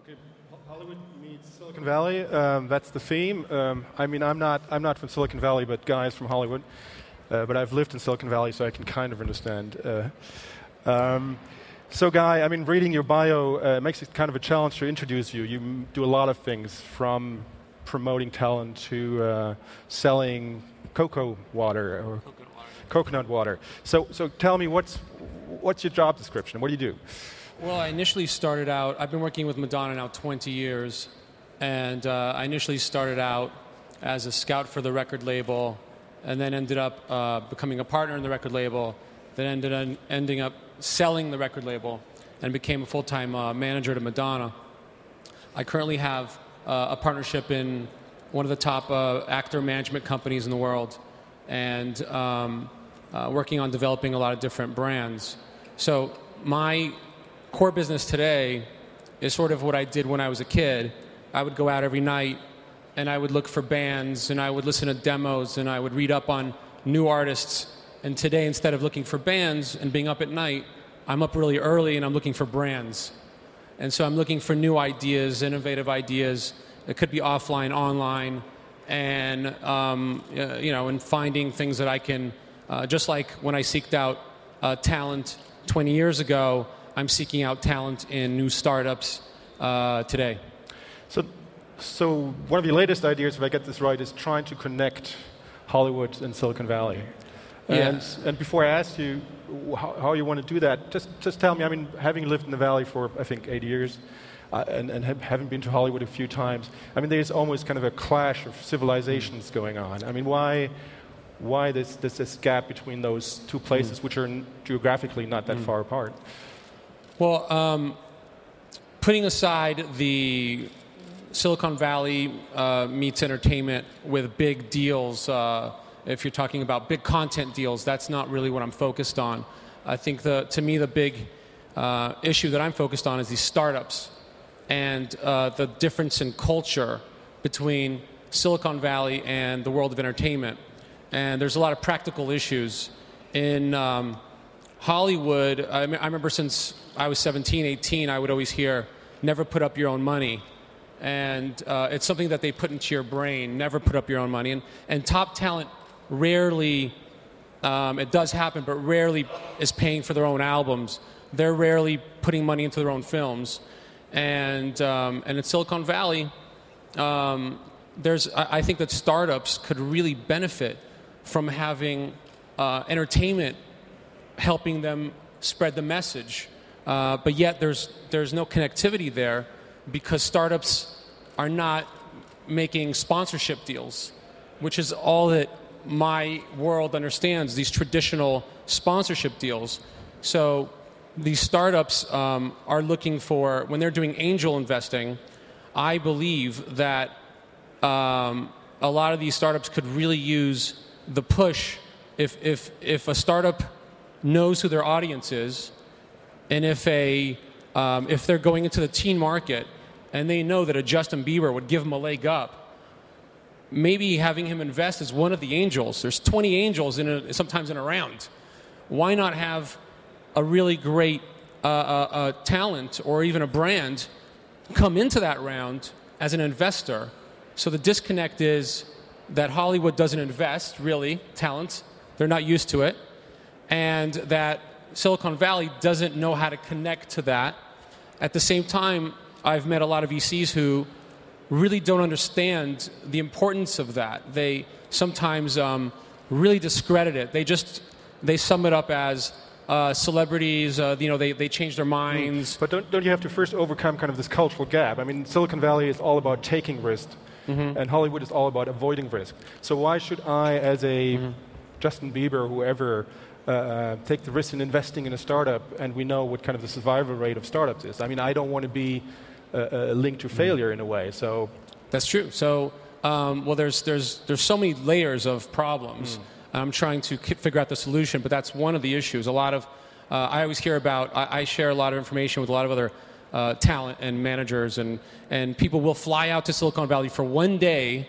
Okay, Hollywood meets Silicon Valley. That's the theme. I mean, I'm not from Silicon Valley, but guys from Hollywood. But I've lived in Silicon Valley, so I can kind of understand. So, Guy, I mean, reading your bio makes it kind of a challenge to introduce you. You do a lot of things, from promoting talent to selling coconut water. So tell me, what's your job description? What do you do? Well, I initially started out, I've been working with Madonna now 20 years, and I initially started out as a scout for the record label, and then ended up becoming a partner in the record label, then ending up selling the record label, and became a full-time manager to Madonna. I currently have a partnership in one of the top actor management companies in the world, and working on developing a lot of different brands. So my core business today is sort of what I did when I was a kid. I would go out every night and I would look for bands and I would listen to demos and I would read up on new artists. And today, instead of looking for bands and being up at night, I'm up really early and I'm looking for brands. And so I'm looking for new ideas, innovative ideas. It could be offline, online, and and finding things that I can, just like when I seeked out talent 20 years ago, I'm seeking out talent in new startups today. So one of your latest ideas, if I get this right, is trying to connect Hollywood and Silicon Valley. Yeah. And before I ask you how you want to do that, just tell me, I mean, having lived in the Valley for, I think, 8 years, and having been to Hollywood a few times, I mean, there's almost kind of a clash of civilizations going on. I mean, why this gap between those two places, which are geographically not that far apart? Well, putting aside the Silicon Valley meets entertainment with big deals, if you're talking about big content deals, that's not really what I'm focused on. I think to me the big issue that I'm focused on is these startups and the difference in culture between Silicon Valley and the world of entertainment. And there's a lot of practical issues. In Hollywood, I remember since I was 17, 18, I would always hear, never put up your own money. And it's something that they put into your brain, never put up your own money. And top talent rarely, it does happen, but rarely is paying for their own albums. They're rarely putting money into their own films. And in Silicon Valley, I think that startups could really benefit from having entertainment helping them spread the message. But yet there's no connectivity there because startups are not making sponsorship deals, which is all that my world understands, these traditional sponsorship deals. So these startups are looking for, when they're doing angel investing, I believe that a lot of these startups could really use the push if a startup knows who their audience is, and if they're going into the teen market and they know that a Justin Bieber would give them a leg up, maybe having him invest as one of the angels. There's 20 angels sometimes in a round. Why not have a really great talent or even a brand come into that round as an investor? So the disconnect is that Hollywood doesn't invest, really, talent. They're not used to it. And that Silicon Valley doesn't know how to connect to that. At the same time, I've met a lot of VCs who really don't understand the importance of that. They sometimes really discredit it. They sum it up as celebrities, they change their minds. But don't you have to first overcome kind of this cultural gap? I mean, Silicon Valley is all about taking risk, and Hollywood is all about avoiding risk. So why should I, as a Justin Bieber, whoever, take the risk in investing in a startup, and we know what kind of the survival rate of startups is? I mean, I don't want to be linked to failure in a way. So that's true. So there's so many layers of problems. I'm trying to figure out the solution, but that's one of the issues. A lot of I always hear about. I share a lot of information with a lot of other talent and managers, and people will fly out to Silicon Valley for one day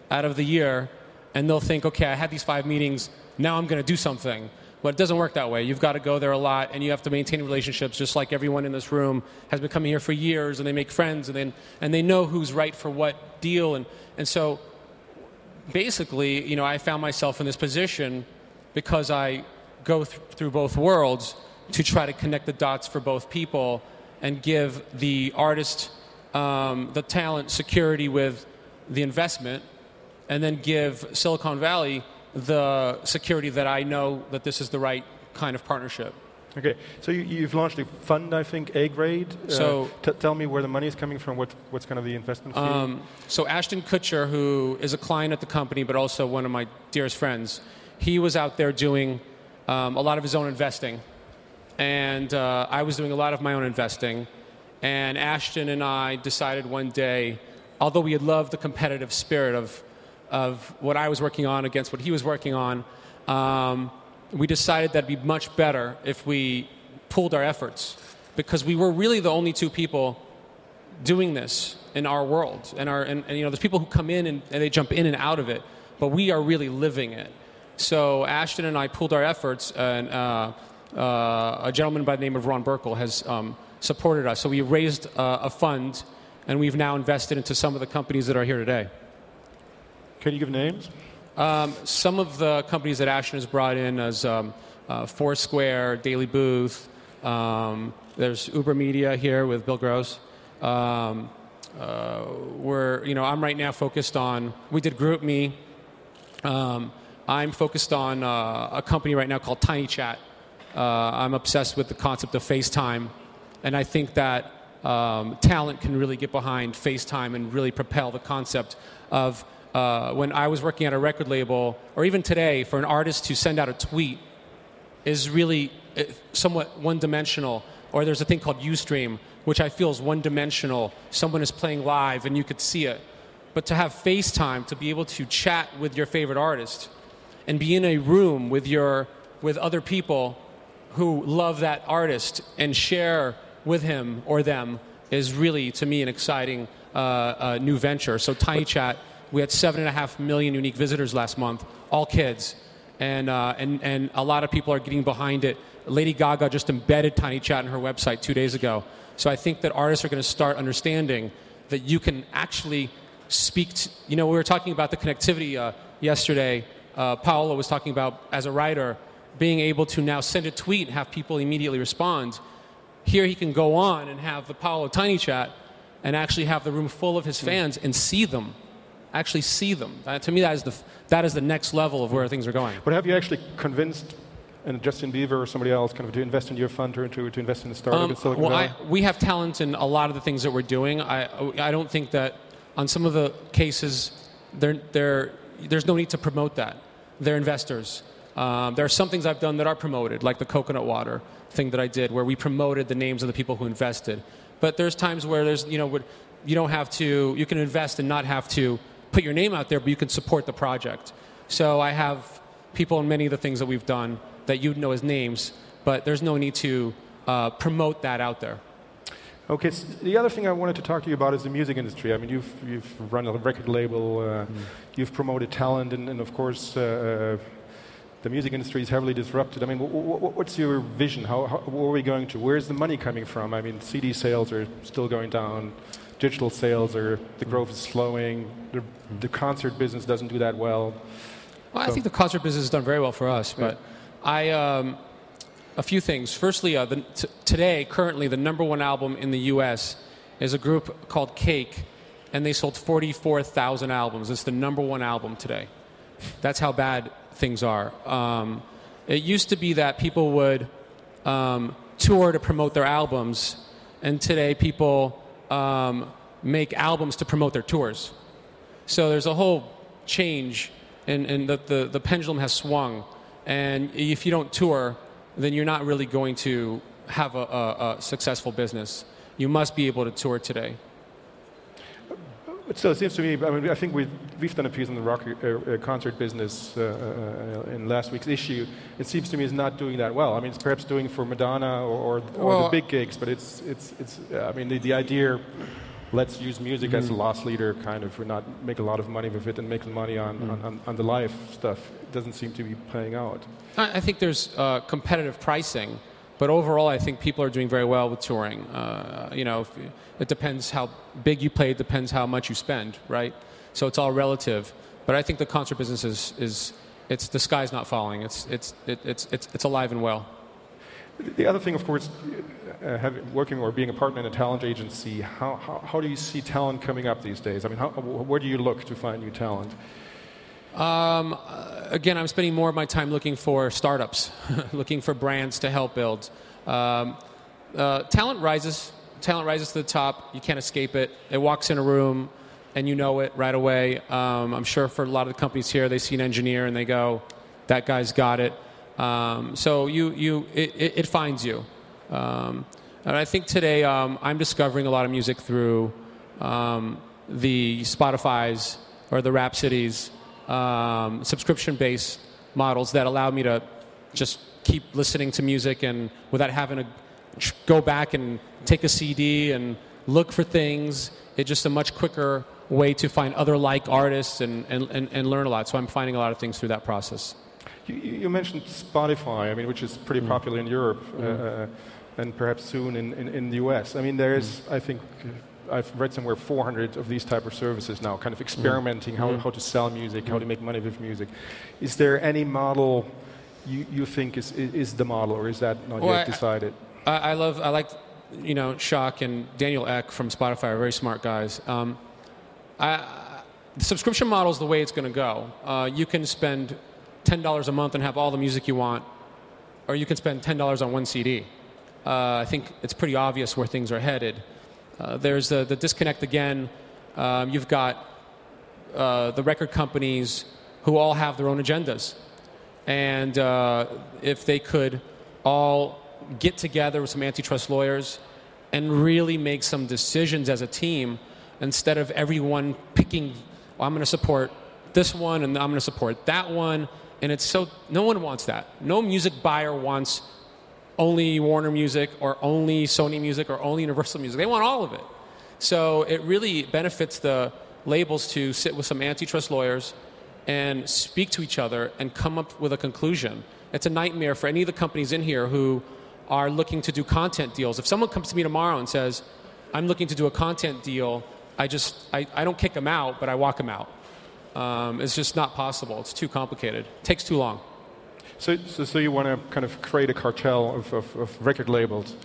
out of the year, and they'll think, okay, I had these 5 meetings. Now I'm going to do something. But it doesn't work that way. You've got to go there a lot, and you have to maintain relationships, just like everyone in this room has been coming here for years, and they make friends, and they know who's right for what deal. And so basically, I found myself in this position because I go through both worlds to try to connect the dots for both people and give the artist the talent security with the investment, and then give Silicon Valley the security that I know that this is the right kind of partnership. Okay, so you've launched a fund, I think, A-grade. So tell me where the money is coming from. What's kind of the investment fee? So Ashton Kutcher, who is a client at the company, but also one of my dearest friends, he was out there doing a lot of his own investing, and I was doing a lot of my own investing. And Ashton and I decided one day, although we had loved the competitive spirit of what I was working on against what he was working on, we decided that it'd be much better if we pooled our efforts, because we were really the only two people doing this in our world. And there's people who come in and they jump in and out of it, but we are really living it. So Ashton and I pooled our efforts, and a gentleman by the name of Ron Burkle has supported us. So we raised a fund, and we've now invested into some of the companies that are here today. Can you give names? Some of the companies that Ashton has brought in as Foursquare, Daily Booth. There's Uber Media here with Bill Gross. I'm right now focused on. We did GroupMe. I'm focused on a company right now called TinyChat. I'm obsessed with the concept of FaceTime, and I think that talent can really get behind FaceTime and really propel the concept of. When I was working at a record label, or even today, for an artist to send out a tweet is really somewhat one-dimensional. Or there's a thing called Ustream, which I feel is one-dimensional. Someone is playing live and you could see it. But to have FaceTime, to be able to chat with your favorite artist and be in a room with other people who love that artist and share with him or them is really, to me, an exciting new venture. So TinyChat. We had 7.5 million unique visitors last month, all kids, and a lot of people are getting behind it. Lady Gaga just embedded TinyChat in her website 2 days ago. So I think that artists are going to start understanding that you can actually speak to, we were talking about the connectivity yesterday. Paolo was talking about, as a writer, being able to now send a tweet and have people immediately respond. Here he can go on and have the Paolo TinyChat and actually have the room full of his fans and see them. Actually see them. To me, that is the next level of where things are going. But have you actually convinced Justin Bieber or somebody else kind of to invest in your fund or to invest in the startup in Silicon Valley? We have talent in a lot of the things that we're doing. I don't think that on some of the cases there's no need to promote that. They're investors. There are some things I've done that are promoted, like the coconut water thing that I did, where we promoted the names of the people who invested. But there's times where you don't have to. You can invest and not have to put your name out there, but you can support the project. So I have people in many of the things that we've done that you'd know as names, but there's no need to promote that out there. Okay, so the other thing I wanted to talk to you about is the music industry. I mean, you've run a record label, you've promoted talent, and of course, the music industry is heavily disrupted. I mean, what's your vision? How are we going to? Where's the money coming from? I mean, CD sales are still going down. Digital sales the growth is slowing. The concert business doesn't do that well. Well, I think the concert business has done very well for us, but a few things. Firstly, today, currently, the number one album in the U.S. is a group called Cake, and they sold 44,000 albums. It's the number one album today. That's how bad things are. It used to be that people would tour to promote their albums, and today people make albums to promote their tours. So there's a whole change, and the pendulum has swung. And if you don't tour, then you're not really going to have a successful business. You must be able to tour today. So it seems to me, I mean, I think we've done a piece on the rock concert business in last week's issue. It seems to me it's not doing that well. I mean, it's perhaps doing for Madonna or the big gigs, but it's I mean, the idea let's use music as a loss leader, kind of, not make a lot of money with it and make money on the live stuff. It doesn't seem to be playing out. I think there's competitive pricing, but overall I think people are doing very well with touring. It depends how big you play, it depends how much you spend, right? So it's all relative. But I think the concert business is the sky's not falling. It's alive and well. The other thing, of course, working or being a partner in a talent agency, how do you see talent coming up these days? I mean, where do you look to find new talent? Again, I'm spending more of my time looking for startups, looking for brands to help build. Talent rises to the top. You can't escape it. It walks in a room, and you know it right away. I'm sure for a lot of the companies here, they see an engineer and they go, "That guy's got it." So it finds you. And I think today I'm discovering a lot of music through the Spotify's or the Rhapsodies, subscription-based models that allow me to just keep listening to music and without having to go back and take a CD and look for things. It's just a much quicker way to find other like artists and learn a lot. So I'm finding a lot of things through that process. You mentioned Spotify, I mean, which is pretty popular in Europe and perhaps soon in the US. I mean, there's, I think, I've read somewhere 400 of these type of services now, kind of experimenting how to sell music, how to make money with music. Is there any model you think is the model, or is that not yet decided? I like, Shock and Daniel Ek from Spotify are very smart guys. The subscription model is the way it's going to go. You can spend $10 a month and have all the music you want, or you can spend $10 on one CD. I think it's pretty obvious where things are headed. There's the disconnect again. You've got the record companies who all have their own agendas. And if they could all get together with some antitrust lawyers and really make some decisions as a team, instead of everyone picking, I'm going to support this one and I'm going to support that one. And it's so, no one wants that. No music buyer wants only Warner Music or only Sony Music or only Universal Music. They want all of it. So it really benefits the labels to sit with some antitrust lawyers and speak to each other and come up with a conclusion. It's a nightmare for any of the companies in here who are looking to do content deals. If someone comes to me tomorrow and says, I'm looking to do a content deal, I don't kick them out, but I walk them out. It's just not possible. It's too complicated. It takes too long. So you want to kind of create a cartel of record labels?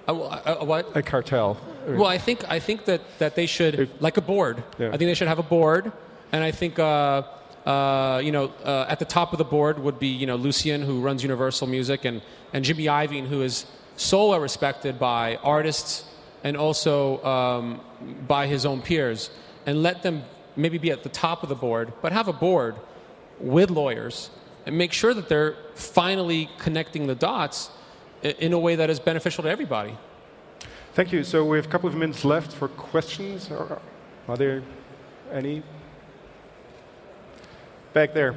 What? A cartel. Well, I think that they should, like a board. Yeah. I think they should have a board, and I think at the top of the board would be Lucian, who runs Universal Music, and Jimmy Iovine, who is so well respected by artists and also by his own peers, and let them maybe be at the top of the board, but have a board with lawyers and make sure that they're finally connecting the dots in a way that is beneficial to everybody. Thank you. So we have a couple of minutes left for questions. Are there any? Back there.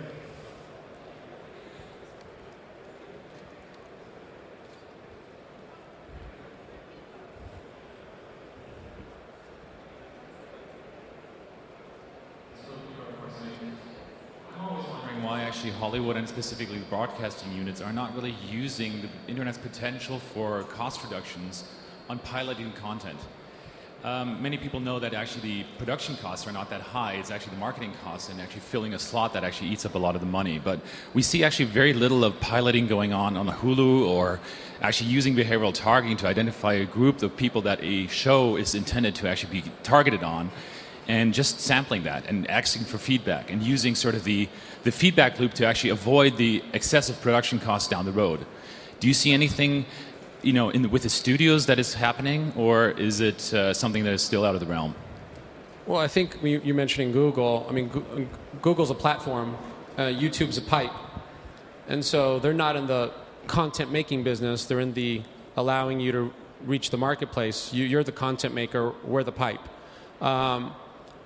Why actually Hollywood and specifically broadcasting units are not really using the internet's potential for cost reductions on piloting content. Many people know that actually the production costs are not that high. It's actually the marketing costs and actually filling a slot that actually eats up a lot of the money. But we see actually very little of piloting going on Hulu, or actually using behavioral targeting to identify a group of people that a show is intended to actually be targeted on, and just sampling that and asking for feedback and using sort of the feedback loop to actually avoid the excessive production costs down the road. Do you see anything with the studios that is happening, or is it something that is still out of the realm? Well, I think you're mentioning Google. I mean, Google's a platform, YouTube's a pipe. And so they're not in the content making business, they're in the allowing you to reach the marketplace. You're the content maker, we're the pipe.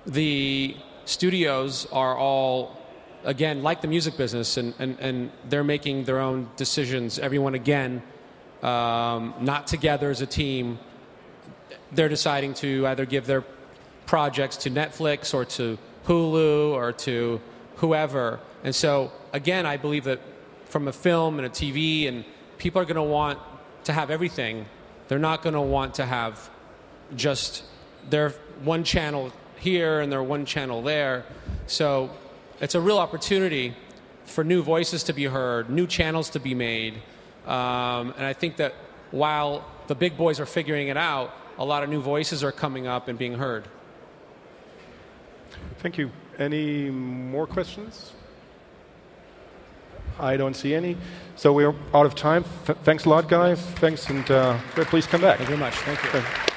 The studios are all, again, like the music business, and they're making their own decisions. Everyone, again, not together as a team. they're deciding to either give their projects to Netflix or to Hulu or to whoever. And so, again, I believe that from a film and a TV, and people are going to want to have everything. They're not going to want to have just their one channel here and their one channel there. So it's a real opportunity for new voices to be heard, new channels to be made. And I think that while the big boys are figuring it out, a lot of new voices are coming up and being heard. Thank you. Any more questions? I don't see any. So we're out of time. Thanks a lot, guys. Thanks, and please come back. Thank you very much. Thank you.